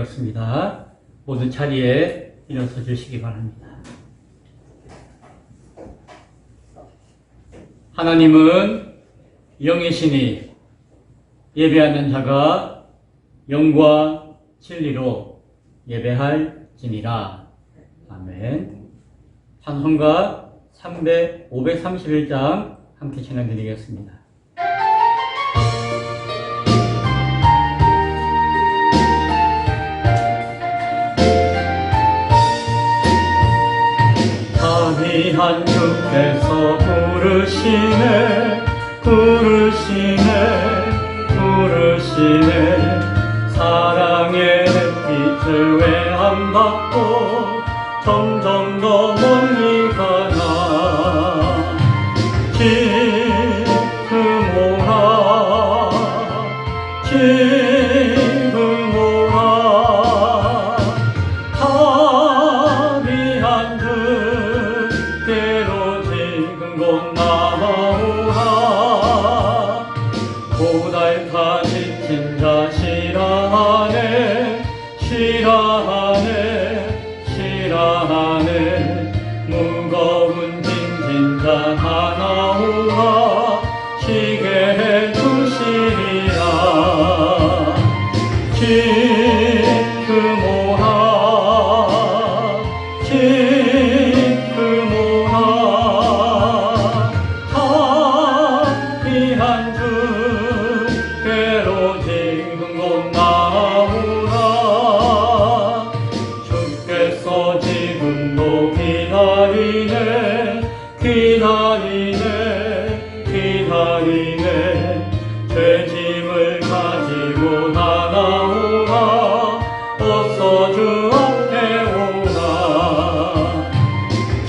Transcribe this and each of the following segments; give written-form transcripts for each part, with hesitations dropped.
되었습니다. 모두 자리에 일어서 주시기 바랍니다. 하나님은 영이시니 예배하는 자가 영과 진리로 예배할지니라. 아멘. 찬송가 531장 함께 찬양드리겠습니다. 자비한 주께서 부르시네 사랑의 빛을 외함받고 점점 더 멀리 가나 지금 오라 자비한 주께로 지금 곧 나아오라 고달파 지친 자 싫어하네 무거운 짐진 자 다 나오라 쉬게 해주시리라 지금 오라 자비한 주께로 지금 곧 나아오라 주께서 지금도 기다리네 죄짐을 가지고 다 나오라 어서 주 앞에 오라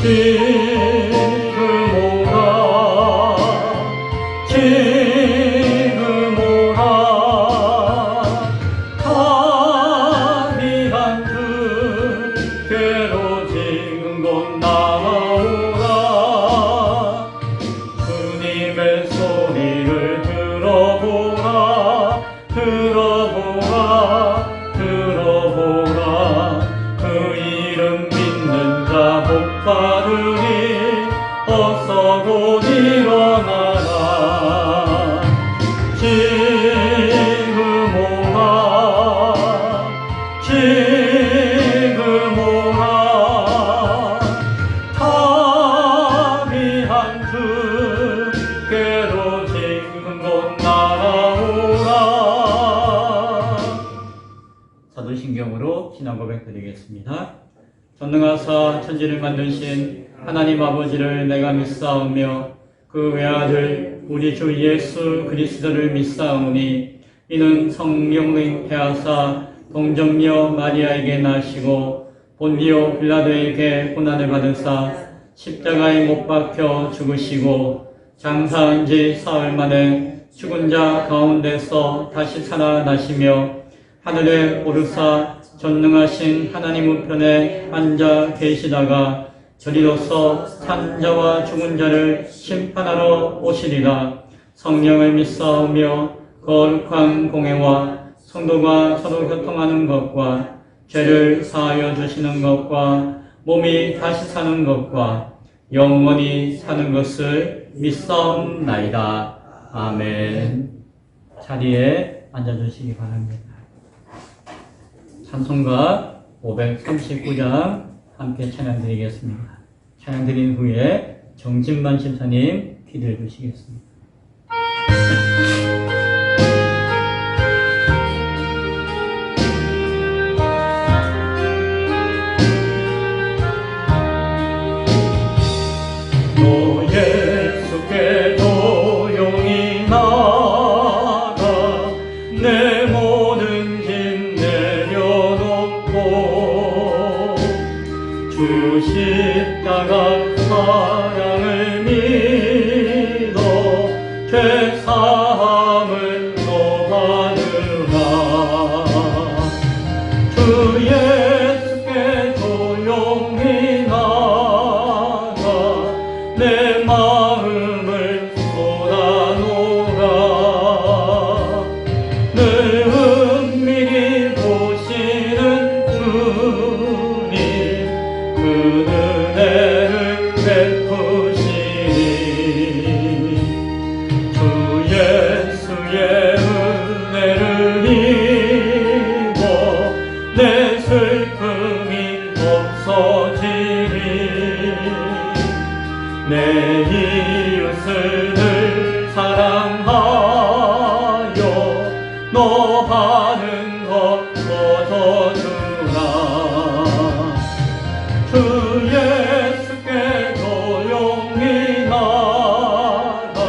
지금 오라 자비한 주께로 지금 곧 나아오라 주님의 소리를 들어보라 그 이름 믿는 자 복 받으리 어서 곧 일어나라 지금 오라 자비한 주께로 지금 곧 나아오라. 사도신경으로 신앙 고백 드리겠습니다. 전능하사 천지를 만드신 하나님 아버지를 내가 믿사오며 그 외아들 우리 주 예수 그리스도를 믿사오니 이는 성령을 폐하사 동정녀 마리아에게 나시고 본디오 빌라도에게 고난을 받으사 십자가에 못 박혀 죽으시고 장사한 지 사흘 만에 죽은 자 가운데서 다시 살아나시며 하늘에 오르사 전능하신 하나님 우편에 앉아 계시다가 저리로서 산 자와 죽은 자를 심판하러 오시리라. 성령을 믿사오며 거룩한 공회와 성도가 서로 교통하는 것과 죄를 사하여 주시는 것과 몸이 다시 사는 것과 영원히 사는 것을 믿사옵나이다. 아멘. 자리에 앉아주시기 바랍니다. 찬송가 539장 함께 찬양드리겠습니다. 찬양드린 후에 정진만 심사님 기도해 주시겠습니다. 오 예수께 조용히 나가 내 모든 짐 내려놓고 주 십자가 사랑을 믿어 죄사함을 너 받으라. 주 예수께 조용히 나가 내 마음을 쏟아놓으라. 늘 은밀히 보시는 것을 늘 사랑하여 너 받은 것 거둬주라. 주 예수께 조용히 나가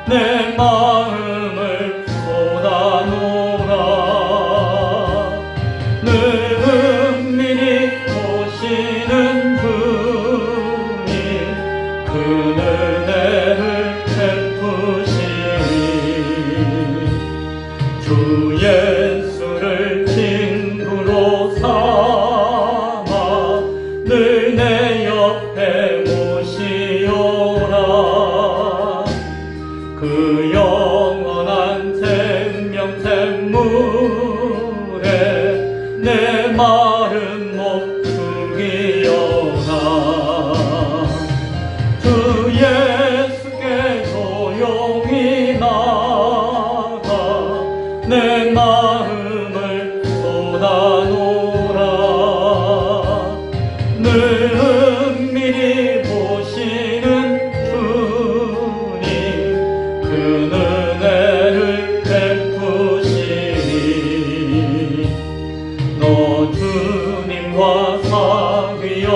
내 마음을 쏟아놓으라. 늘 은밀히 보시는 주님 그 은혜를 베푸시니 주 예수를 친구로 삼아 늘 내 옆에 모시오라. 그 영원한 생명 샘물에 내 마른 목숨이여라. 주 예수께 조용히 나가 내 마음을 쏟아놓으라. 늘 은밀히 보시는 주님 그 은혜를 베푸시니 너 주님과 사귀어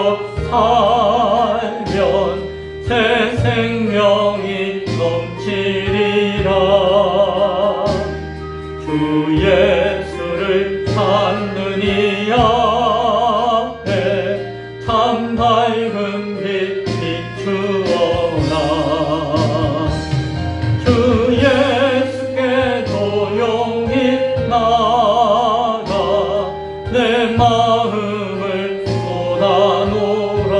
살면 새 생명이 넘치리라. 주 예수를 찾는 이 앞에 참 밝은 빛 비추어라. 주 예수께 조용히 나가 내 마음을 쏟아놓으라.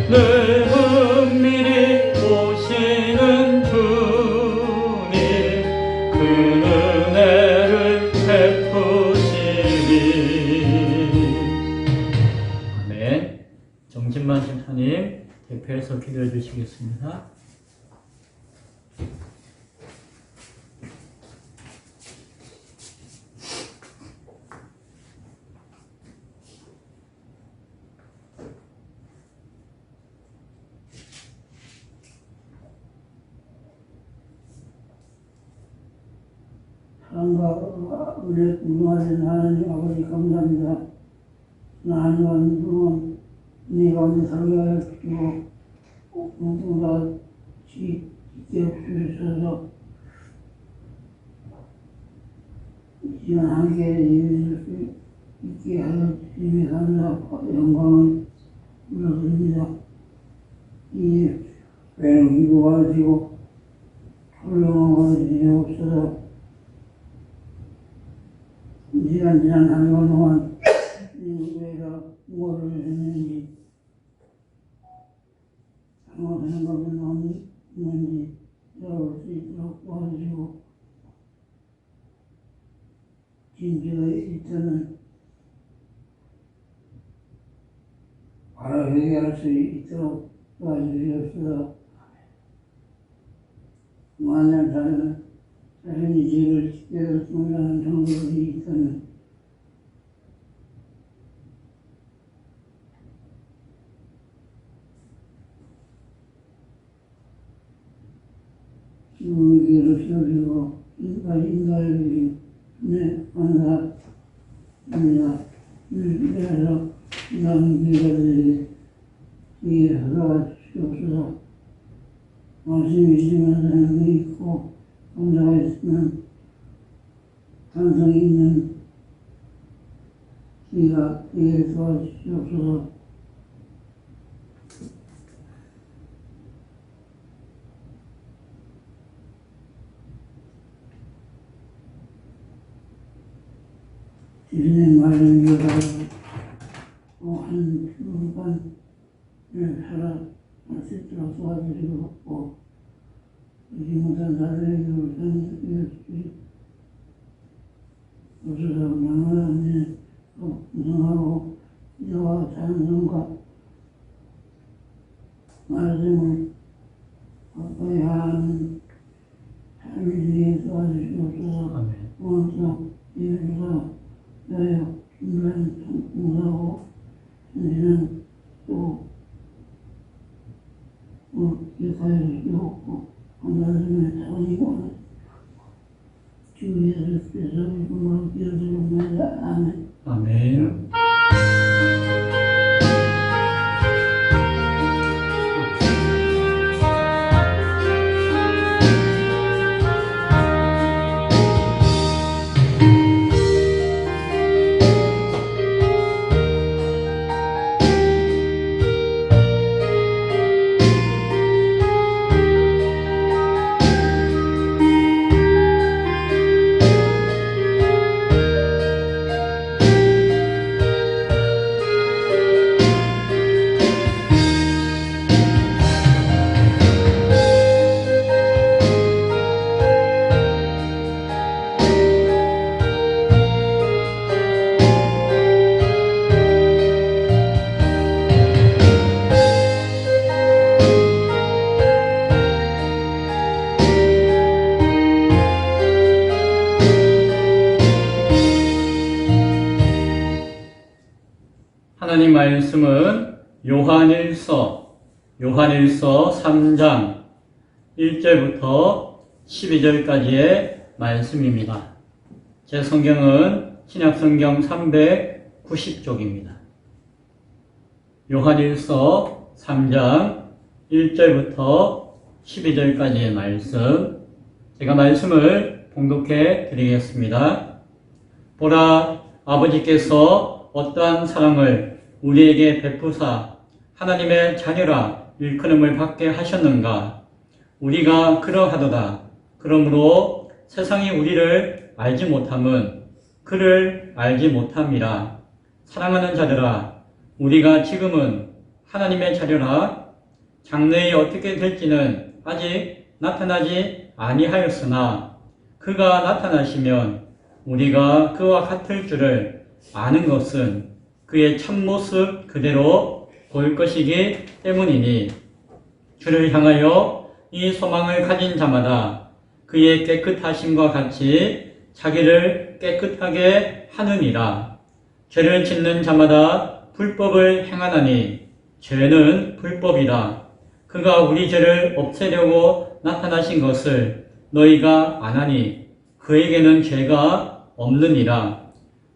늘 은밀히 보시는 주님 그 은혜를 베푸시니. 아멘. 정진만 집사님 대표해서 기도해 주시겠습니다. 사랑과 은혜 공동하신 하나님 아버지 감사합니다. 하나님 동안 네 가운데 살게 하여 주시고 모두가 있게 주셔서 이 시간 함께 예배드릴 수 있게 하여 주시니 감사와 영광을 물어드립니다. 이 배는 기도가 되시고 훌륭한 것이 되옵소서. 이 시간 지난 한 달 동안 우리가 무엇을 했는지 상황하는 것은 없는지 들어볼 수 있도록 도와주시고 진지가 있다면 바로 해결할 수 있도록 도와주시옵소서. 만약 자신이 죄를 지켜서 하는 정도이 있다면 주의를 세우시고 인간이 내 감사합니다. 그래서 이런 기회를 위해 허가 주시옵소서. 말씀이 있으면 사람이 있고 감사가 있으면 감성이 있는 기회가 되게 도와주시옵소서. 주님의 말을 이어가고 한 주간을 살아갈 수 있도록 도와주시고 이지 못한 자들에게 울산을 주시옵소서. 양호한 분성하고 기도와 찬송과 말씀을 바꿔야 하는 삶을 위해 도와주시옵소서. 오늘도 예수가 나여 인간 공사하고 이제는 또 기사를 주었고 하나님의 자녀이고 주 예수께서 이름으로 기도드립니다. 아멘. 아멘. 하나님 말씀은 요한일서 3장 1절부터 12절까지의 말씀입니다. 제 성경은 신약성경 390쪽입니다. 요한일서 3장 1절부터 12절까지의 말씀, 제가 말씀을 봉독해 드리겠습니다. 보라, 아버지께서 어떠한 사랑을 우리에게 베푸사 하나님의 자녀라 일컬음을 받게 하셨는가? 우리가 그러하도다. 그러므로 세상이 우리를 알지 못함은 그를 알지 못함이라. 사랑하는 자들아, 우리가 지금은 하나님의 자녀라. 장래에 어떻게 될지는 아직 나타나지 아니하였으나 그가 나타나시면 우리가 그와 같을 줄을 아는 것은 그의 참모습 그대로 볼 것이기 때문이니, 주를 향하여 이 소망을 가진 자마다 그의 깨끗하심과 같이 자기를 깨끗하게 하느니라. 죄를 짓는 자마다 불법을 행하나니 죄는 불법이라. 그가 우리 죄를 없애려고 나타나신 것을 너희가 아나니 그에게는 죄가 없느니라.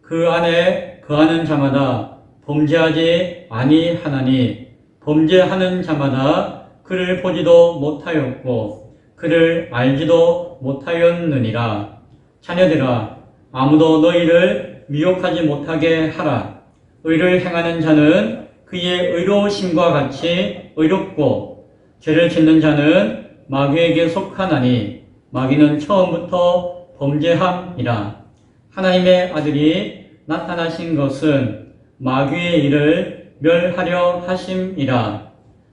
그 안에 거하는 자마다 범죄하지 아니하나니 범죄하는 자마다 그를 보지도 못하였고 그를 알지도 못하였느니라. 자녀들아, 아무도 너희를 미혹하지 못하게 하라. 의를 행하는 자는 그의 의로우심과 같이 의롭고 죄를 짓는 자는 마귀에게 속하나니 마귀는 처음부터 범죄함이라. 하나님의 아들이 나타나신 것은 마귀의 일을 멸하려 하심이라.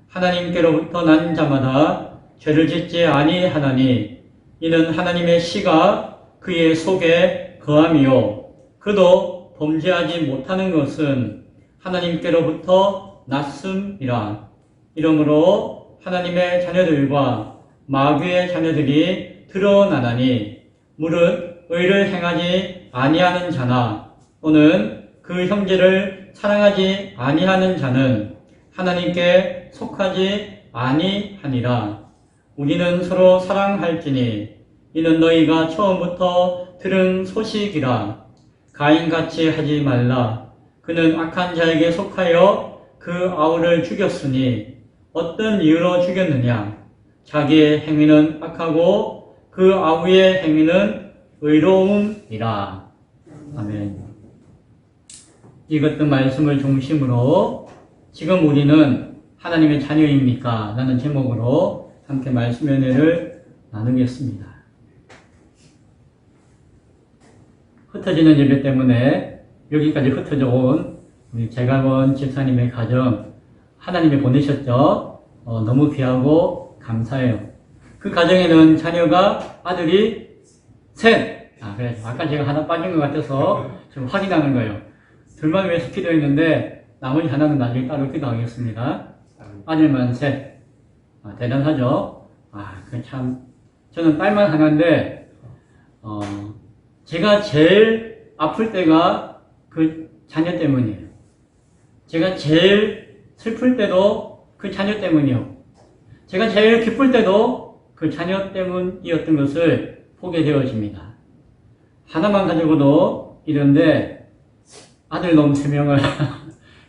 하나님께로부터 난 자마다 죄를 짓지 아니하나니 이는 하나님의 씨가 그의 속에 거함이요 그도 범죄하지 못하는 것은 하나님께로부터 났음이라. 이러므로 하나님의 자녀들과 마귀의 자녀들이 드러나나니 무릇 의를 행하지 아니하는 자나 또는 그 형제를 사랑하지 아니하는 자는 하나님께 속하지 아니하니라. 우리는 서로 사랑할지니 이는 너희가 처음부터 들은 소식이라. 가인같이 하지 말라. 그는 악한 자에게 속하여 그 아우를 죽였으니 어떤 이유로 죽였느냐? 자기의 행위는 악하고 그 아우의 행위는 의로움이라. 아멘. 이 같은 말씀을 중심으로 지금 우리는 하나님의 자녀입니까? 라는 제목으로 함께 말씀 연회를 나누겠습니다. 흩어지는 예배 때문에 여기까지 흩어져 온 우리 재가원 집사님의 가정 하나님이 보내셨죠? 너무 귀하고 감사해요. 그 가정에는 자녀가 아들이 셋. 그래. 아까 제가 하나 빠진 것 같아서 좀 확인하는 거예요. 둘만 위해서 기도했는데 나머지 하나는 나중에 따로 기도하겠습니다. 아들만 셋. 대단하죠? 그 참 저는 딸만 하나인데 제가 제일 아플 때가 그 자녀 때문이에요. 제가 제일 슬플 때도 그 자녀 때문이요. 제가 제일 기쁠 때도 그 자녀 때문이었던 것을 보게 되어집니다. 하나만 가지고도 이런데 아들 놈 3명을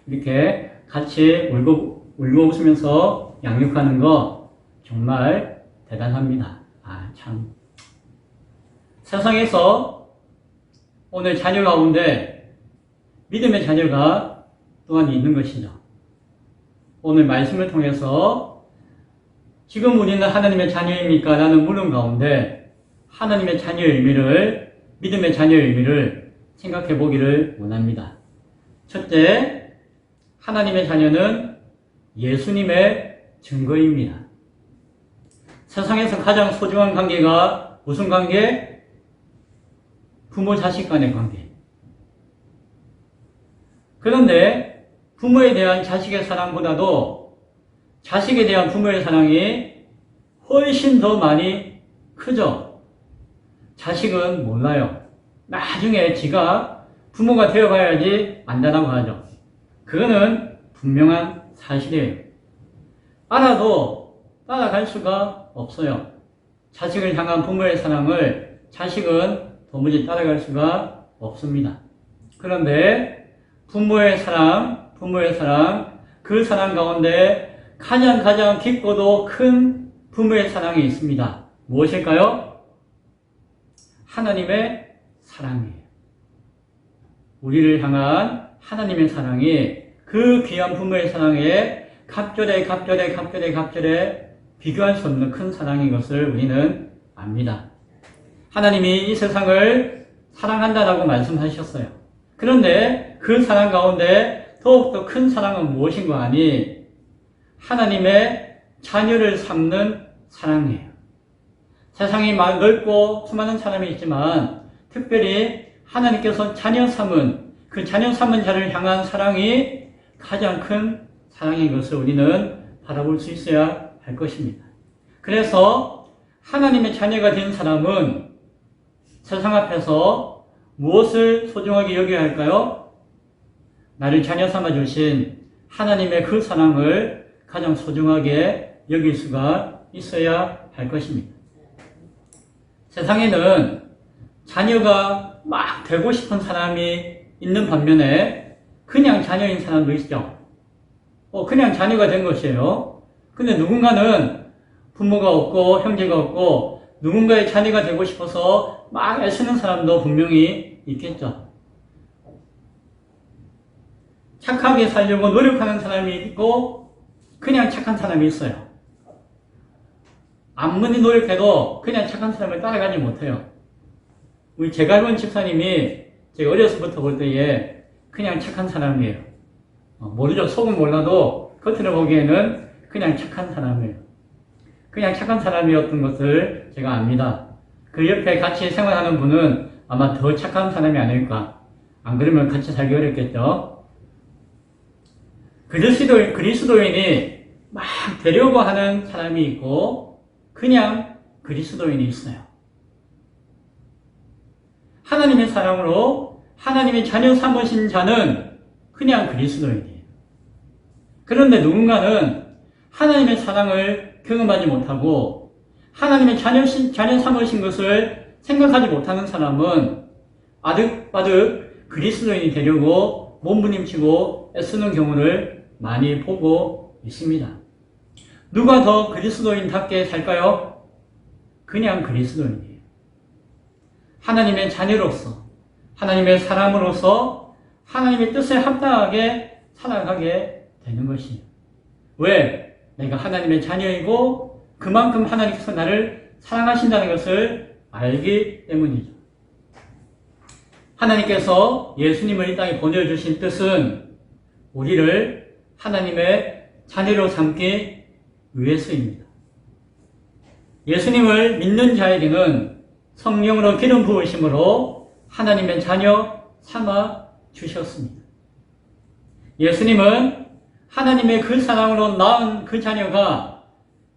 이렇게 같이 울고 웃으면서 양육하는 거 정말 대단합니다. 참. 세상에서 오늘 자녀 가운데 믿음의 자녀가 또한 있는 것이죠. 오늘 말씀을 통해서 지금 우리는 하나님의 자녀입니까? 라는 물음 가운데 하나님의 자녀의 의미를, 믿음의 자녀의 의미를 생각해 보기를 원합니다. 첫째, 하나님의 자녀는 예수님의 증거입니다. 세상에서 가장 소중한 관계가 무슨 관계? 부모 자식 간의 관계. 그런데 부모에 대한 자식의 사랑보다도 자식에 대한 부모의 사랑이 훨씬 더 많이 크죠. 자식은 몰라요. 나중에 지가 부모가 되어가야지 안다라고 하죠. 그거는 분명한 사실이에요. 알아도 따라갈 수가 없어요. 자식을 향한 부모의 사랑을 자식은 도무지 따라갈 수가 없습니다. 그런데 부모의 사랑, 그 사랑 가운데 가장 깊고도 큰 부모의 사랑이 있습니다. 무엇일까요? 하나님의 사랑이에요. 우리를 향한 하나님의 사랑이 그 귀한 부모의 사랑에 갑절에 비교할 수 없는 큰 사랑인 것을 우리는 압니다. 하나님이 이 세상을 사랑한다라고 말씀하셨어요. 그런데 그 사랑 가운데 더욱더 큰 사랑은 무엇인가 하니 하나님의 자녀를 삼는 사랑이에요. 세상이 넓고 수많은 사람이 있지만 특별히 하나님께서 자녀 삼은 그 자녀 삼은 자를 향한 사랑이 가장 큰 사랑인 것을 우리는 바라볼 수 있어야 할 것입니다. 그래서 하나님의 자녀가 된 사람은 세상 앞에서 무엇을 소중하게 여겨야 할까요? 나를 자녀 삼아 주신 하나님의 그 사랑을 가장 소중하게 여길 수가 있어야 할 것입니다. 세상에는 자녀가 막 되고 싶은 사람이 있는 반면에 그냥 자녀인 사람도 있죠. 그냥 자녀가 된 것이에요. 근데 누군가는 부모가 없고 형제가 없고 누군가의 자녀가 되고 싶어서 막 애쓰는 사람도 분명히 있겠죠. 착하게 살려고 노력하는 사람이 있고 그냥 착한 사람이 있어요. 아무리 노력해도 그냥 착한 사람을 따라가지 못해요. 우리 제갈원 집사님이 제가 어려서부터 볼 때에 그냥 착한 사람이에요. 모르죠. 속은 몰라도 겉으로 보기에는 그냥 착한 사람이에요. 그냥 착한 사람이었던 것을 제가 압니다. 그 옆에 같이 생활하는 분은 아마 더 착한 사람이 아닐까. 안 그러면 같이 살기 어렵겠죠. 그리스도인이 막 되려고 하는 사람이 있고 그냥 그리스도인이 있어요. 하나님의 사랑으로 하나님의 자녀 삼으신 자는 그냥 그리스도인이에요. 그런데 누군가는 하나님의 사랑을 경험하지 못하고 하나님의 자녀 삼으신 것을 생각하지 못하는 사람은 아득바득 그리스도인이 되려고 몸부림치고 애쓰는 경우를 많이 보고 있습니다. 누가 더 그리스도인답게 살까요? 그냥 그리스도인이에요. 하나님의 자녀로서, 하나님의 사람으로서 하나님의 뜻에 합당하게 살아가게 되는 것이에요. 왜? 내가 하나님의 자녀이고 그만큼 하나님께서 나를 사랑하신다는 것을 알기 때문이죠. 하나님께서 예수님을 이 땅에 보내주신 뜻은 우리를 하나님의 자녀로 삼기 위해서입니다. 예수님을 믿는 자에게는 성령으로 기름 부으심으로 하나님의 자녀 삼아 주셨습니다. 예수님은 하나님의 그 사랑으로 낳은 그 자녀가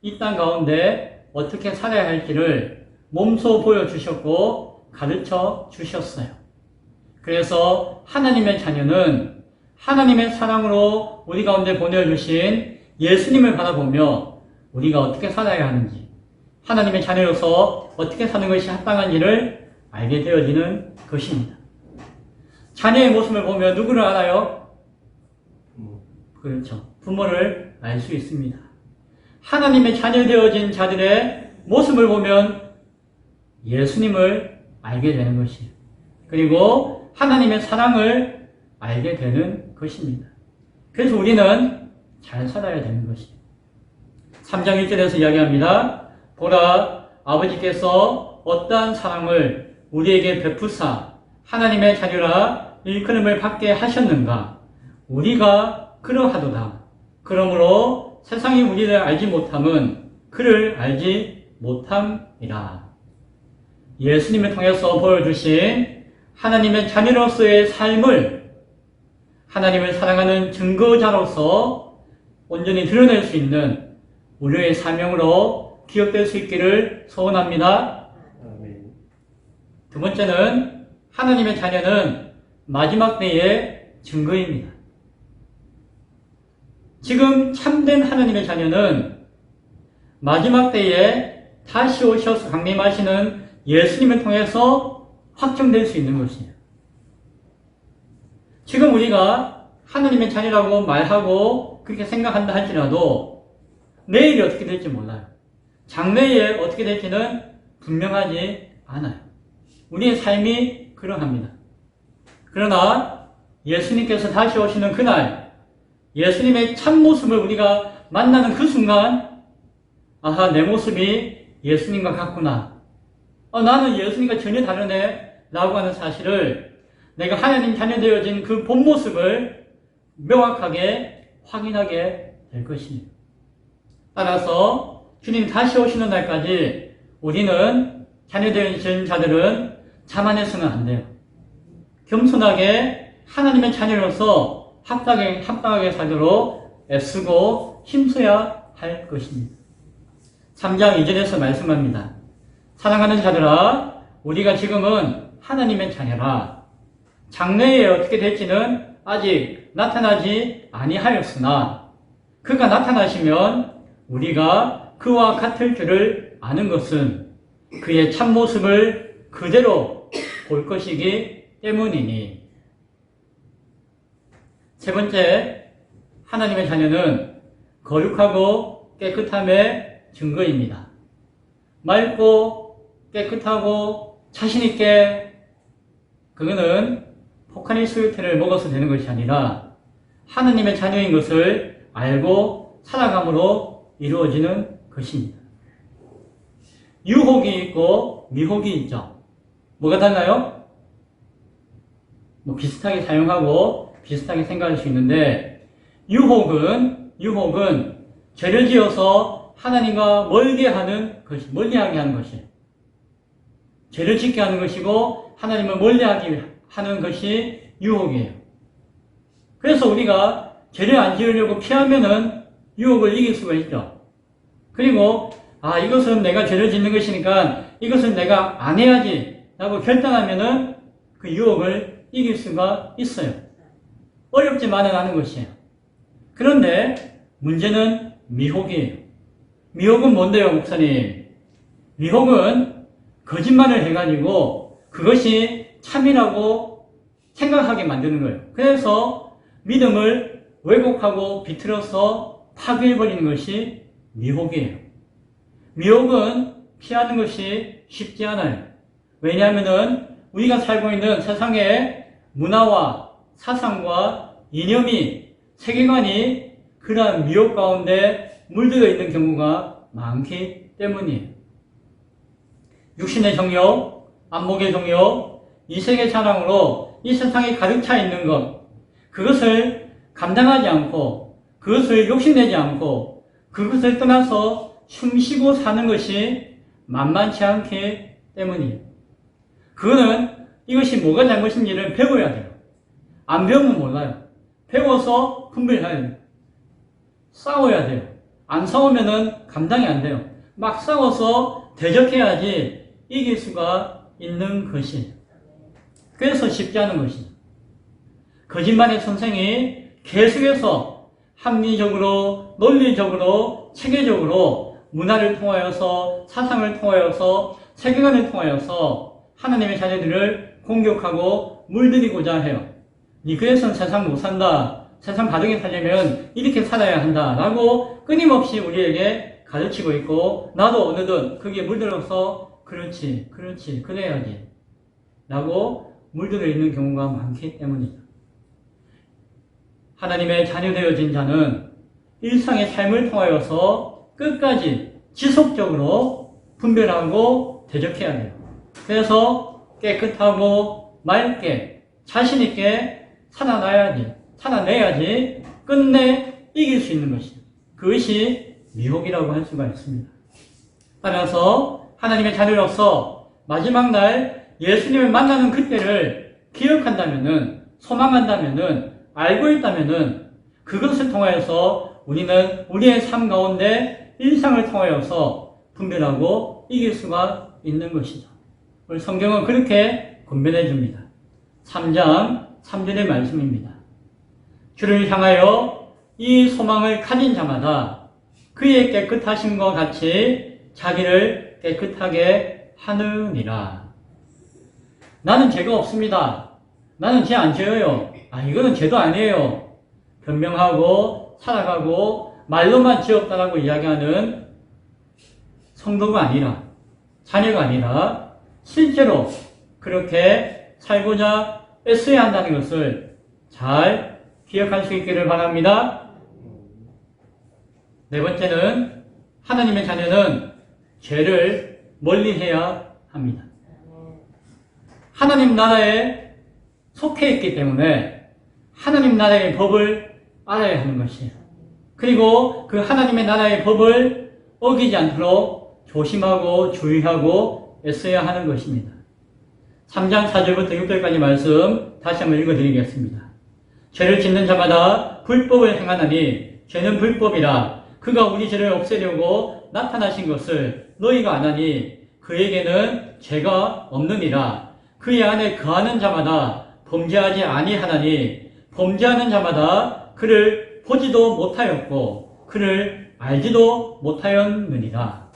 이 땅 가운데 어떻게 살아야 할지를 몸소 보여주셨고 가르쳐 주셨어요. 그래서 하나님의 자녀는 하나님의 사랑으로 우리 가운데 보내주신 예수님을 바라보며 우리가 어떻게 살아야 하는지, 하나님의 자녀로서 어떻게 사는 것이 합당한지를 알게 되어지는 것입니다. 자녀의 모습을 보면 누구를 알아요? 그렇죠. 부모를 알 수 있습니다. 하나님의 자녀 되어진 자들의 모습을 보면 예수님을 알게 되는 것이에요. 그리고 하나님의 사랑을 알게 되는 것입니다. 그래서 우리는 잘 살아야 되는 것이에요. 3장 1절에서 이야기합니다. 보라, 아버지께서 어떠한 사랑을 우리에게 베푸사 하나님의 자녀라 일컬음을 받게 하셨는가? 우리가 그러하도다. 그러므로 세상이 우리를 알지 못함은 그를 알지 못함이라. 예수님을 통해서 보여주신 하나님의 자녀로서의 삶을 하나님을 사랑하는 증거자로서 온전히 드러낼 수 있는 우리의 사명으로 기억될 수 있기를 소원합니다. 두 번째는 하나님의 자녀는 마지막 때의 증거입니다. 지금 참된 하나님의 자녀는 마지막 때에 다시 오셔서 강림하시는 예수님을 통해서 확정될 수 있는 것이에요. 지금 우리가 하나님의 자녀라고 말하고 그렇게 생각한다 할지라도 내일이 어떻게 될지 몰라요. 장래에 어떻게 될지는 분명하지 않아요. 우리의 삶이 그러합니다. 그러나 예수님께서 다시 오시는 그날 예수님의 참모습을 우리가 만나는 그 순간 아하, 내 모습이 예수님과 같구나. 나는 예수님과 전혀 다르네 라고 하는 사실을 내가 하나님 자녀 되어진 그 본 모습을 명확하게 확인하게 될 것입니다. 따라서 주님 다시 오시는 날까지 우리는 자녀 되어진 자들은 자만해서는 안 돼요. 겸손하게 하나님의 자녀로서 합당하게 살도록 애쓰고 힘써야 할 것입니다. 3장 2절에서 말씀합니다. 사랑하는 자들아, 우리가 지금은 하나님의 자녀라. 장래에 어떻게 될지는 아직 나타나지 아니하였으나 그가 나타나시면 우리가 그와 같을 줄을 아는 것은 그의 참모습을 그대로 볼 것이기 때문이니. 세 번째, 하나님의 자녀는 거룩하고 깨끗함의 증거입니다. 맑고 깨끗하고 자신있게, 그거는 포카리 스위트를 먹어서 되는 것이 아니라 하나님의 자녀인 것을 알고 살아감으로 이루어지는 것입니다. 유혹이 있고 미혹이 있죠. 뭐가 달라요? 비슷하게 사용하고 비슷하게 생각할 수 있는데, 유혹은 죄를 지어서 하나님과 멀리하게 하는 것이에요. 죄를 짓게 하는 것이고 하나님을 멀리하게 하는 것이 유혹이에요. 그래서 우리가 죄를 안 지으려고 피하면은 유혹을 이길 수가 있죠. 그리고 이것은 내가 죄를 짓는 것이니까 이것은 내가 안 해야지 라고 결단하면은 그 유혹을 이길 수가 있어요. 어렵지만은 않은 것이에요. 그런데 문제는 미혹이에요. 미혹은 뭔데요, 목사님? 미혹은 거짓말을 해가지고 그것이 참이라고 생각하게 만드는 거예요. 그래서 믿음을 왜곡하고 비틀어서 파괴해버리는 것이 미혹이에요. 미혹은 피하는 것이 쉽지 않아요. 왜냐하면은 우리가 살고 있는 세상의 문화와 사상과 이념이, 세계관이 그러한 미혹 가운데 물들어 있는 경우가 많기 때문이에요. 육신의 정욕, 안목의 정욕, 이색의 자랑으로 이 세상에 가득 차 있는 것, 그것을 감당하지 않고, 그것을 욕심내지 않고, 그것을 떠나서 숨쉬고 사는 것이 만만치 않기 때문이에요. 그거는 이것이 뭐가 잘못인지를 배워야 돼요. 안 배우면 몰라요. 배워서 분별해야 돼요. 싸워야 돼요. 안 싸우면은 감당이 안 돼요. 막 싸워서 대적해야지 이길 수가 있는 것이에요. 그래서 쉽지 않은 것이죠. 거짓말의 선생이 계속해서 합리적으로, 논리적으로, 체계적으로 문화를 통하여서, 사상을 통하여서, 세계관을 통하여서 하나님의 자녀들을 공격하고 물들이고자 해요. 니 그래서는 세상 못 산다. 세상 바르게 살려면 이렇게 살아야 한다. 라고 끊임없이 우리에게 가르치고 있고, 나도 어느덧 거기에 물들어서 그렇지, 그래야지. 라고 물들어 있는 경우가 많기 때문이다. 하나님의 자녀 되어진 자는 일상의 삶을 통하여서 끝까지 지속적으로 분별하고 대적해야 돼요. 그래서 깨끗하고 맑게 자신있게 살아내야지 끝내 이길 수 있는 것이다. 그것이 미혹이라고 할 수가 있습니다. 따라서 하나님의 자녀로서 마지막 날 예수님을 만나는 그때를 기억한다면은, 소망한다면은, 알고 있다면은 그것을 통하여서 우리는 우리의 삶 가운데 일상을 통하여서 분별하고 이길 수가 있는 것이죠. 우리 성경은 그렇게 권면해 줍니다. 3장 3절의 말씀입니다. 주를 향하여 이 소망을 가진 자마다 그의 깨끗하심과 같이 자기를 깨끗하게 하느니라. 나는 죄가 없습니다. 나는 죄 안 지어요. 이거는 죄도 아니에요. 변명하고 살아가고 말로만 죄 없다라고 이야기하는 성도가 아니라, 자녀가 아니라 실제로 그렇게 살고자 애써야 한다는 것을 잘 기억할 수 있기를 바랍니다. 네 번째는 하나님의 자녀는 죄를 멀리해야 합니다. 하나님 나라에 속해 있기 때문에 하나님 나라의 법을 알아야 하는 것이에요. 그리고 그 하나님의 나라의 법을 어기지 않도록 조심하고 주의하고 애써야 하는 것입니다. 3장 4절부터 6절까지 말씀 다시 한번 읽어드리겠습니다. 죄를 짓는 자마다 불법을 행하나니 죄는 불법이라. 그가 우리 죄를 없애려고 나타나신 것을 너희가 아나니 그에게는 죄가 없느니라. 그의 안에 거하는 자마다 범죄하지 아니하나니 범죄하는 자마다 그를 보지도 못하였고 그를 알지도 못하였느니라.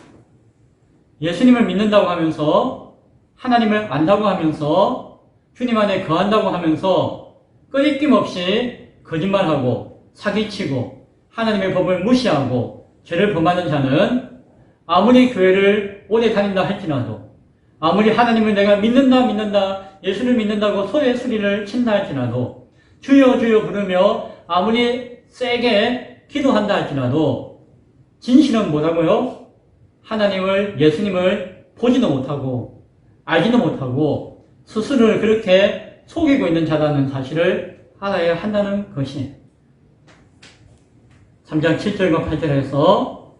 예수님을 믿는다고 하면서, 하나님을 안다고 하면서, 주님 안에 거한다고 하면서 끊임없이 거짓말하고 사기치고 하나님의 법을 무시하고 죄를 범하는 자는 아무리 교회를 오래 다닌다 할지라도, 아무리 하나님을 내가 믿는다, 예수를 믿는다고 소의 소리를 친다 할지라도, 주여 주여 부르며 아무리 세게 기도한다 할지라도 진실은 뭐라고요? 하나님을, 예수님을 보지도 못하고 알지도 못하고 스스로를 그렇게 속이고 있는 자라는 사실을 알아야 한다는 것이에요. 3장 7절과 8절에서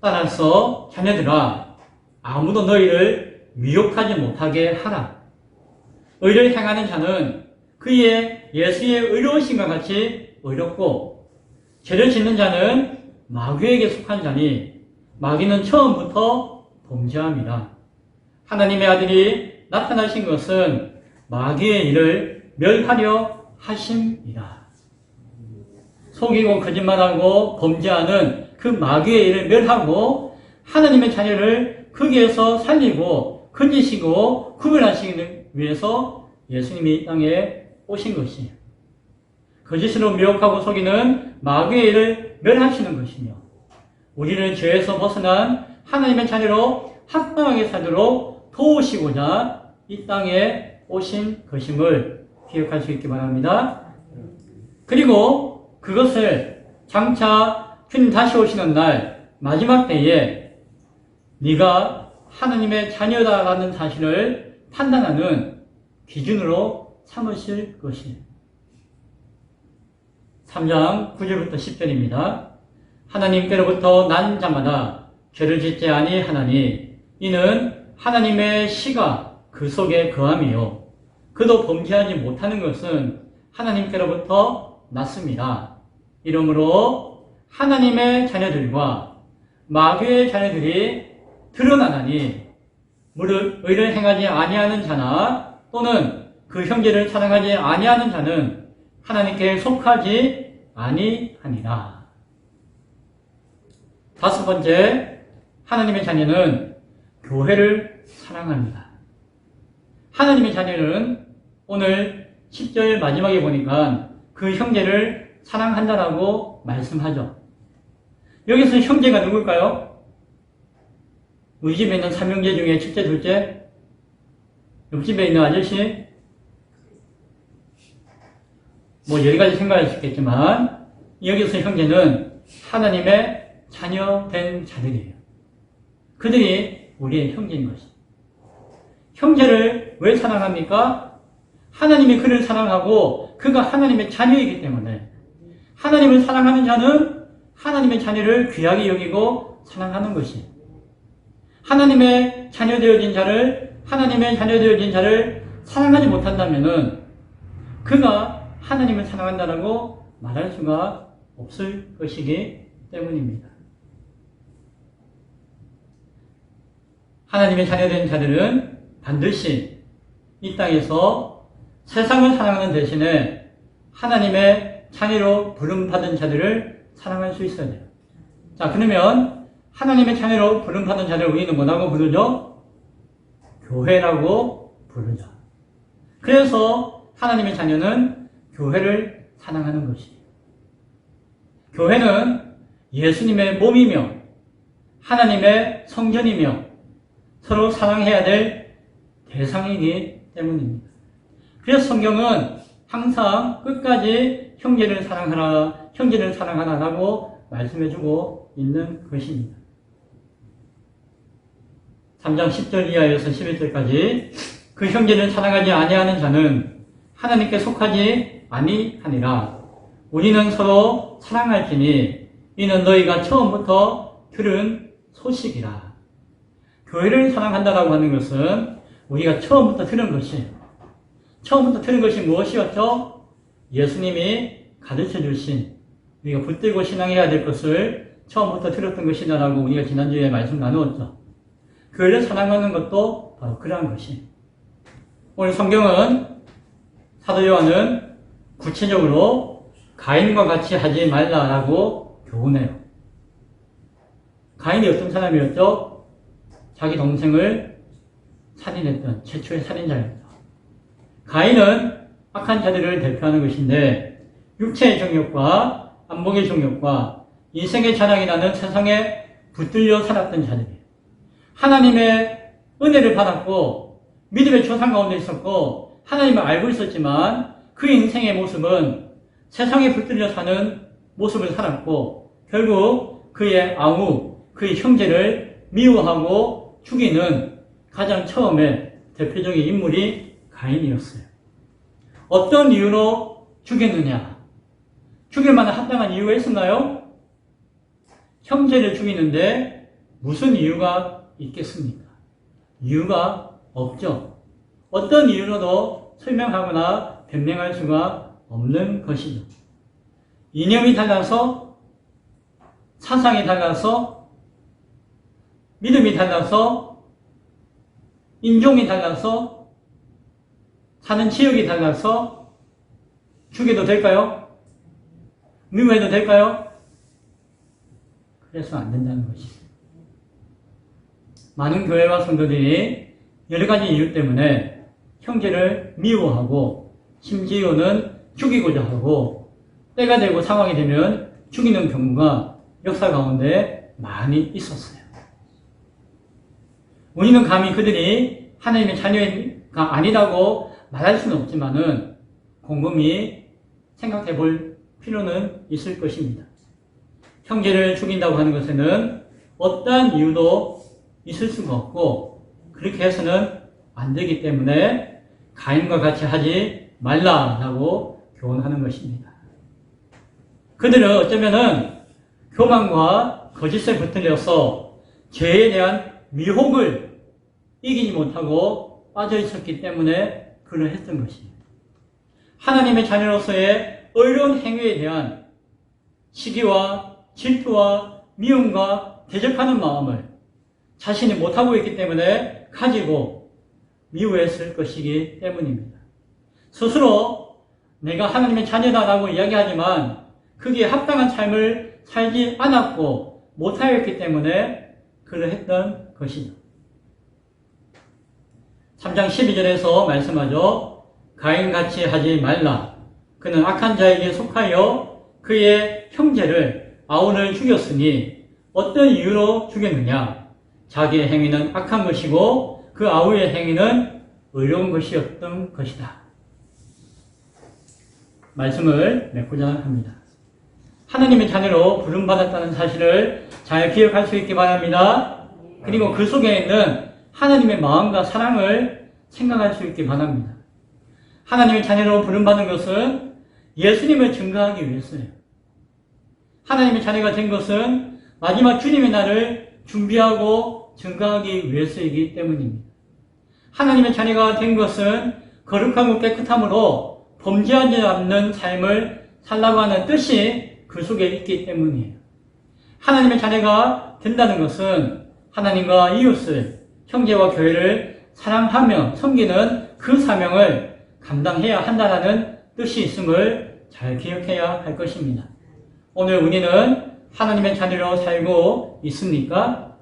따라서 자녀들아 아무도 너희를 미혹하지 못하게 하라. 의를 행하는 자는 그의 예수의 의로우심과 같이 의롭고 죄를 짓는 자는 마귀에게 속한 자니 마귀는 처음부터 범죄함이라. 하나님의 아들이 나타나신 것은 마귀의 일을 멸하려 하심이라. 속이고 거짓말하고 범죄하는 그 마귀의 일을 멸하고 하나님의 자녀를 거기에서 살리고 건지시고 구별하시기 위해서 예수님이 이 땅에 오신 것이에요. 거짓으로 미혹하고 속이는 마귀의 일을 멸하시는 것이며 우리를 죄에서 벗어난 하나님의 자녀로 합당하게 살도록 도우시고자 이 땅에 오신 것임을 기억할 수 있기 바랍니다. 그리고 그것을 장차 주님 다시 오시는 날 마지막 때에 네가 하나님의 자녀다라는 사실을 판단하는 기준으로 삼으실 것이에요. 3장 9절부터 10절입니다. 하나님께로부터 난 자마다 죄를 짓지 아니하나니 이는 하나님의 시가 그 속에 거함이요 그도 범죄하지 못하는 것은 하나님께로부터 났습니다. 이러므로 하나님의 자녀들과 마귀의 자녀들이 드러나나니 무릇 의를 행하지 아니하는 자나 또는 그 형제를 사랑하지 아니하는 자는 하나님께 속하지 아니하니라. 다섯 번째, 하나님의 자녀는 교회를 사랑합니다. 하나님의 자녀는 오늘 10절 마지막에 보니까 그 형제를 사랑한다라고 말씀하죠. 여기서 형제가 누굴까요? 우리 집에 있는 삼형제 중에 첫째, 둘째? 옆집에 있는 아저씨? 뭐 여러 가지 생각할 수 있겠지만 여기서 형제는 하나님의 자녀된 자들이에요. 그들이 우리의 형제인 것입니다. 형제를 왜 사랑합니까? 하나님이 그를 사랑하고 그가 하나님의 자녀이기 때문에 하나님을 사랑하는 자는 하나님의 자녀를 귀하게 여기고 사랑하는 것이에요. 하나님의 자녀 되어진 자를 사랑하지 못한다면은 그가 하나님을 사랑한다라고 말할 수가 없을 것이기 때문입니다. 하나님의 자녀된 자들은 반드시 이 땅에서 세상을 사랑하는 대신에 하나님의 자녀로 부름받은 자들을 사랑할 수 있어야 돼요. 자, 그러면 하나님의 자녀로 부름받은 자들을 우리는 뭐라고 부르죠? 교회라고 부르죠. 그래서 하나님의 자녀는 교회를 사랑하는 것이에요. 교회는 예수님의 몸이며 하나님의 성전이며 서로 사랑해야 될 대상이기 때문입니다. 그래서 성경은 항상 끝까지 형제를 사랑하라라고 말씀해주고 있는 것입니다. 3장 10절 이하에서 11절까지 그 형제를 사랑하지 아니하는 자는 하나님께 속하지 아니하니라. 우리는 서로 사랑할지니 이는 너희가 처음부터 들은 소식이라. 교회를 사랑한다라고 하는 것은 우리가 처음부터 들은 것이 무엇이었죠? 예수님이 가르쳐 주신 우리가 붙들고 신앙해야 될 것을 처음부터 들었던 것이다라고 우리가 지난주에 말씀 나누었죠. 교회를 사랑하는 것도 바로 그러한 것이. 오늘 성경은 사도 요한은 구체적으로 가인과 같이 하지 말라라고 교훈해요. 가인이 어떤 사람이었죠? 자기 동생을 살인했던 최초의 살인자였죠. 가인은 악한 자들을 대표하는 것인데 육체의 정욕과 안목의 정욕과 인생의 자랑이라는 세상에 붙들려 살았던 자들이에요. 하나님의 은혜를 받았고 믿음의 조상 가운데 있었고 하나님을 알고 있었지만 그 인생의 모습은 세상에 붙들려 사는 모습을 살았고 결국 그의 아우, 그의 형제를 미워하고 죽이는 가장 처음에 대표적인 인물이 가인이었어요. 어떤 이유로 죽였느냐? 죽일 만한 합당한 이유가 있었나요? 형제를 죽이는데 무슨 이유가 있겠습니까? 이유가 없죠. 어떤 이유로도 설명하거나 변명할 수가 없는 것이죠. 이념이 달라서, 사상이 달라서, 믿음이 달라서, 인종이 달라서, 사는 지역이 달라서 죽여도 될까요? 미워해도 될까요? 그래서 안 된다는 것이죠. 많은 교회와 성도들이 여러 가지 이유 때문에 형제를 미워하고 심지어는 죽이고자 하고 때가 되고 상황이 되면 죽이는 경우가 역사 가운데 많이 있었어요. 우리는 감히 그들이 하나님의 자녀가 아니라고 말할 수는 없지만은 곰곰이 생각해 볼 필요는 있을 것입니다. 형제를 죽인다고 하는 것에는 어떠한 이유도 있을 수가 없고 그렇게 해서는 안 되기 때문에 가인과 같이 하지 말라라고 교훈하는 것입니다. 그들은 어쩌면은 교만과 거짓에 붙들려서 죄에 대한 미혹을 이기지 못하고 빠져 있었기 때문에 그를 했던 것입니다. 하나님의 자녀로서의 의로운 행위에 대한 시기와 질투와 미움과 대적하는 마음을 자신이 못하고 있기 때문에 가지고 미워했을 것이기 때문입니다. 스스로 내가 하나님의 자녀다라고 이야기하지만 그게 합당한 삶을 살지 않았고 못하였기 때문에 그러했던 것이죠. 3장 12절에서 말씀하죠. 가인같이 하지 말라. 그는 악한 자에게 속하여 그의 형제를 아론을 죽였으니 어떤 이유로 죽였느냐? 자기의 행위는 악한 것이고 그 아우의 행위는 의로운 것이었던 것이다. 말씀을 맺고자 합니다. 하나님의 자녀로 부름받았다는 사실을 잘 기억할 수 있기 바랍니다. 그리고 그 속에 있는 하나님의 마음과 사랑을 생각할 수 있기 바랍니다. 하나님의 자녀로 부름받은 것은 예수님을 증거하기 위해서예요. 하나님의 자녀가 된 것은 마지막 주님의 날을 준비하고 증거하기 위해서이기 때문입니다. 하나님의 자녀가 된 것은 거룩하고 깨끗함으로 범죄하지 않는 삶을 살라고 하는 뜻이 그 속에 있기 때문이에요. 하나님의 자녀가 된다는 것은 하나님과 이웃을, 형제와 교회를 사랑하며 섬기는 그 사명을 감당해야 한다는 뜻이 있음을 잘 기억해야 할 것입니다. 오늘 우리는 하나님의 자녀로 살고 있습니까?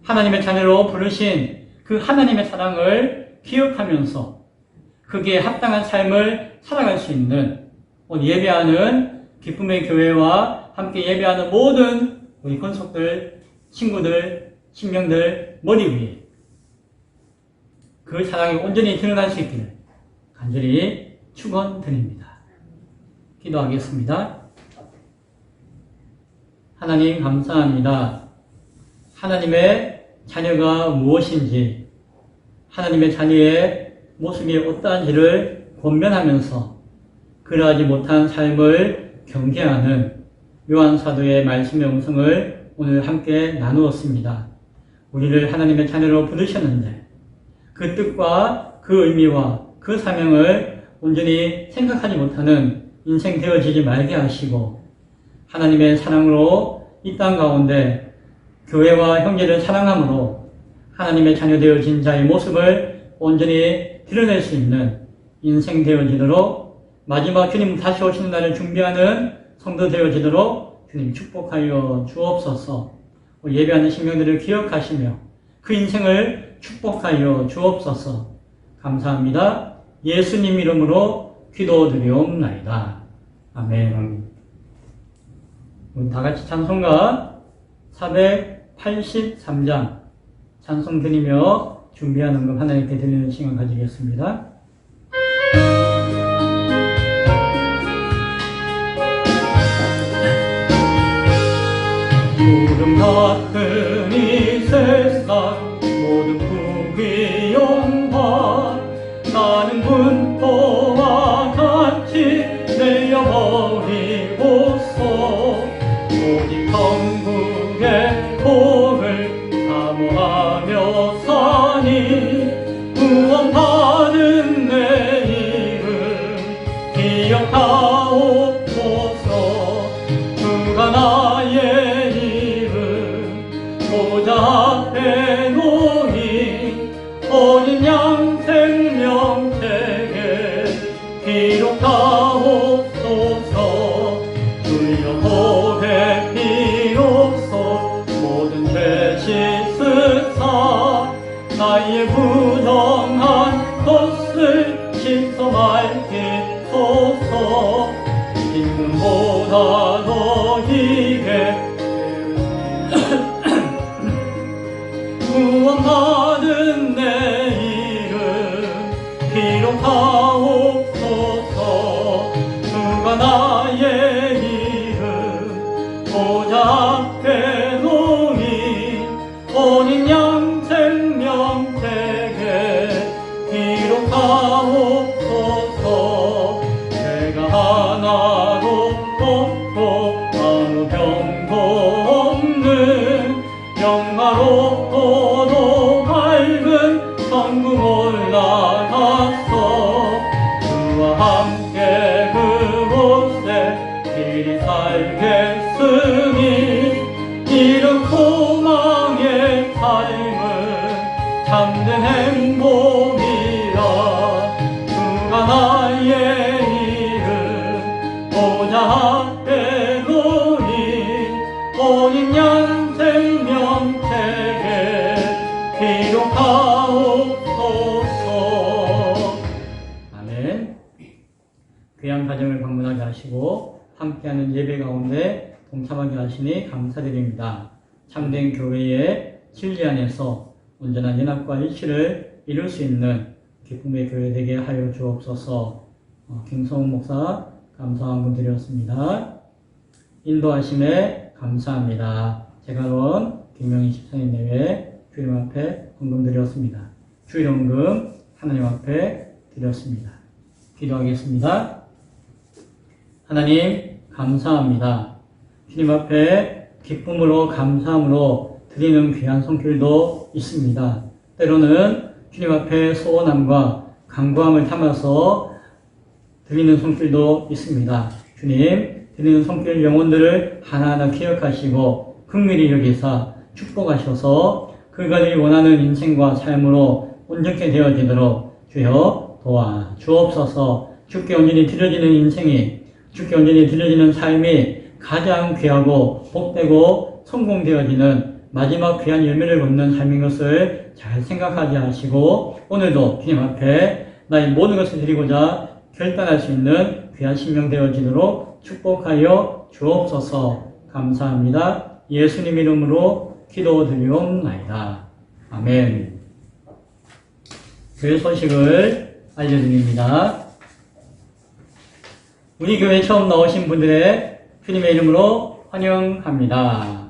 하나님의 자녀로 부르신 그 하나님의 사랑을 기억하면서 그게 합당한 삶을 살아갈 수 있는 오늘 예배하는 기쁨의 교회와 함께 예배하는 모든 우리 권속들, 친구들, 신명들 머리 위에 그 사랑이 온전히 드러날 수 있기를 간절히 축원드립니다. 기도하겠습니다. 하나님 감사합니다. 하나님의 자녀가 무엇인지, 하나님의 자녀의 모습이 어떠한지를 권면하면서 그러하지 못한 삶을 경계하는 요한 사도의 말씀의 음성을 오늘 함께 나누었습니다. 우리를 하나님의 자녀로 부르셨는데 그 뜻과 그 의미와 그 사명을 온전히 생각하지 못하는 인생 되어지지 말게 하시고 하나님의 사랑으로 이 땅 가운데 교회와 형제를 사랑함으로 하나님의 자녀 되어진 자의 모습을 온전히 드러낼 수 있는 인생 되어지도록 마지막 주님 다시 오시는 날을 준비하는 성도 되어지도록 주님 축복하여 주옵소서. 예배하는 신명들을 기억하시며 그 인생을 축복하여 주옵소서. 감사합니다. 예수님 이름으로 기도드리옵나이다. 아멘. 우리 다같이 찬송가 483장 찬송 드리며 준비한 응급 하나님께 드리는 시간 가지겠습니다. 구름 같은 이 세상 모든 풍기 영화 나는 분포와 같이 내려버리고서 오직 천국의 복을 사모하며 사니 구원받은 내 이름 기억하옵소서. 그가 나의 이름 보좌 앞에 놓인 어린 양 생명책에 기록하옵소서. 주여 복의 피로써 모든 죄 씻으사 나의 부정한 것을 씻어 맑히소서. 기쁨보다 너희에게 구원받은 내 이름 기록하옵소서. 그가 나의 이름 보좌 앞에 놓인 어린 양 생명책에 기록하옵소서. 내가 하나도 없고 아무 병도 없는 영화롭고도 밝은 천국 올라가서 그와 함께 그곳에 길이 살겠으니 이런 소망의 삶은 참된 행복이라. 그가 나의 이름 보좌 앞에 기록하옵소서. 아멘. 귀한 가정을 방문하게 하시고 함께하는 예배 가운데 동참하게 하시니 감사드립니다. 참된 교회의 진리 안에서 온전한 연합과 일치를 이룰 수 있는 기쁨의 교회 되게 하여 주옵소서. 김성훈 목사 감사함 드렸습니다. 인도하심에 감사합니다. 제가원 김명희 집사님 내외 주님 앞에 헌금 드렸습니다. 주일 헌금 하나님 앞에 드렸습니다. 기도하겠습니다. 하나님 감사합니다. 주님 앞에 기쁨으로 감사함으로 드리는 귀한 손길도 있습니다. 때로는 주님 앞에 소원함과 간구함을 담아서 드리는 손길도 있습니다. 주님, 드리는 손길 영혼들을 하나하나 기억하시고 긍휼히 여기사 축복하셔서 그들이 원하는 인생과 삶으로 온전케 되어지도록 주여 도와 주옵소서. 주께 온전히 드려지는 인생이, 주께 온전히 드려지는 삶이 가장 귀하고 복되고 성공되어지는 마지막 귀한 열매를 얻는 삶인 것을 잘 생각하게 하시고 오늘도 주님 앞에 나의 모든 것을 드리고자 결단할 수 있는 귀한 신명 되어지도록 축복하여 주옵소서. 감사합니다. 예수님 이름으로 기도드리옵나이다. 아멘. 교회 소식을 알려드립니다. 우리 교회 처음 나오신 분들의 주님의 이름으로 환영합니다.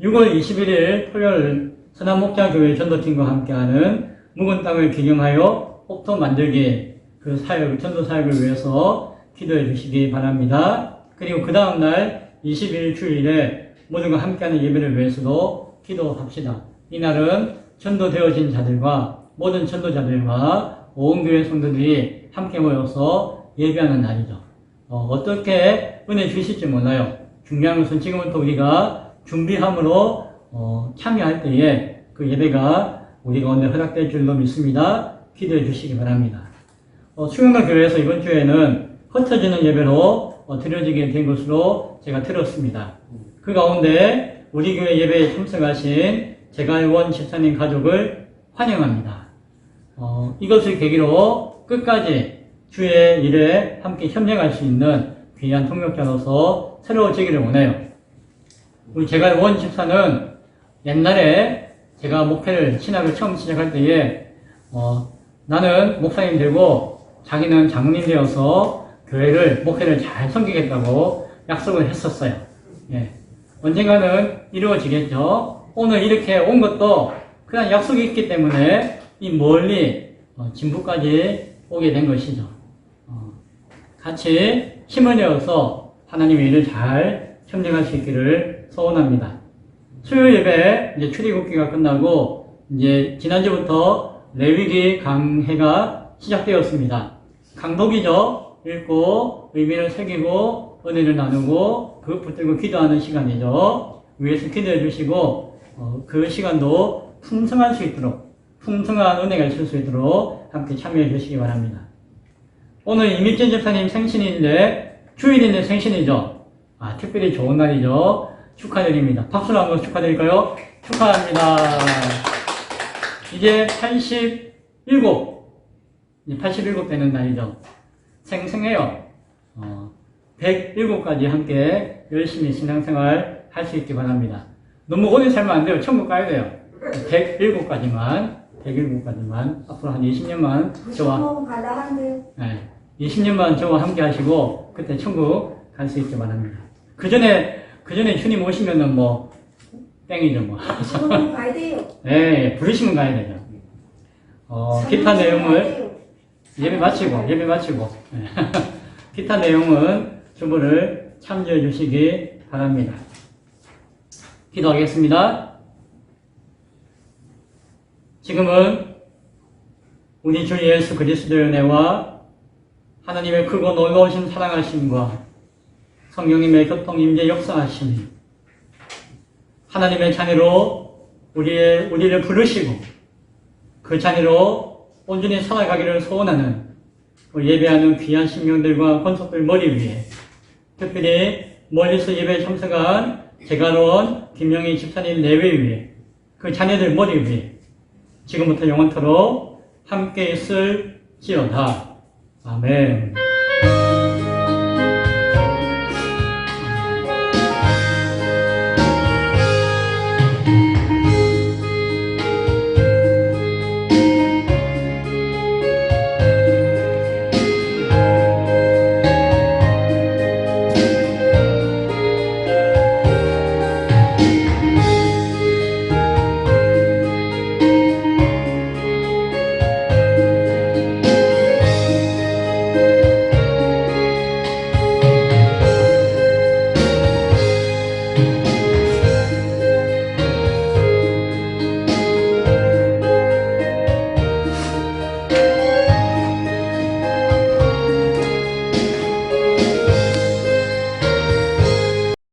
6월 21일 토요일 선한목자교회 전도팀과 함께하는 묵은 땅을 기경하여 옥토 만들기 그 사역, 전도 사역을 위해서 기도해 주시기 바랍니다. 그리고 그 다음날 21일 주일에 모두가 함께하는 예배를 위해서도 기도합시다. 이날은 전도되어진 자들과 모든 전도자들과 온 교회 성도들이 함께 모여서 예배하는 날이죠. 어떻게 은혜 주실지 몰라요. 중요한 것은 지금부터 우리가 준비함으로 참여할 때에 그 예배가 우리 가운데 허락될 줄로 믿습니다. 기도해 주시기 바랍니다. 수영가 교회에서 이번 주에는 흩어지는 예배로 드려지게 된 것으로 제가 들었습니다. 그 가운데 우리 교회 예배에 참석하신 제갈원 집사님 가족을 환영합니다. 이것을 계기로 끝까지 주의 일에 함께 협력할 수 있는 귀한 동역자로서 새로워지기를 원해요. 우리 제갈원 집사는 옛날에 제가 목회를 신학을 처음 시작할 때에 나는 목사님 되고 자기는 장로님 되어서 교회를 목회를 잘 섬기겠다고 약속을 했었어요. 예. 언젠가는 이루어지겠죠. 오늘 이렇게 온 것도 그냥 약속이 있기 때문에 이 멀리 진부까지 오게 된 것이죠. 같이 힘을 내어서 하나님의 일을 잘 협력할 수 있기를 소원합니다. 수요일 예배 이제 출애굽기가 끝나고 이제 지난주부터 레위기 강해가 시작되었습니다. 강독이죠. 읽고 의미를 새기고 은혜를 나누고 그 붙들고 기도하는 시간이죠. 위에서 기도해 주시고 그 시간도 풍성할 수 있도록 풍성한 은혜가 있을 수 있도록 함께 참여해 주시기 바랍니다. 오늘 이미진 집사님 생신인데 주일인데 생신이죠. 특별히 좋은 날이죠. 축하드립니다. 박수로 한번 축하드릴까요? 축하합니다. 이제 87 되는 날이죠. 생생해요. 107까지 함께 열심히 신앙생활 할 수 있기 바랍니다. 너무 오래 살면 안 돼요. 천국 가야 돼요. 107까지만 앞으로 한 20년만 저와 20년만 저와 함께 하시고 그때 천국 갈 수 있기 바랍니다. 그 전에 주님 오시면은 뭐 땡이죠 뭐. 지금 가야 돼요. 네, 부르시면 가야 되죠. 기타 내용을 예배 마치고 네. 기타 내용은 주보를 참조해 주시기 바랍니다. 기도하겠습니다. 지금은 우리 주 예수 그리스도의 은혜와 하나님의 크고 놀라우신 사랑하심과 성령님의 교통 임재 역사하심이 하나님의 자녀로 우리를 부르시고 그 자녀로 온전히 살아가기를 소원하는 예배하는 귀한 신명들과 권속들 머리 위에 특별히 멀리서 예배에 참석한 제갈원 김영희 집사님 내외 위에 그 자녀들 머리 위에 지금부터 영원토록 함께 있을지어다. 아멘.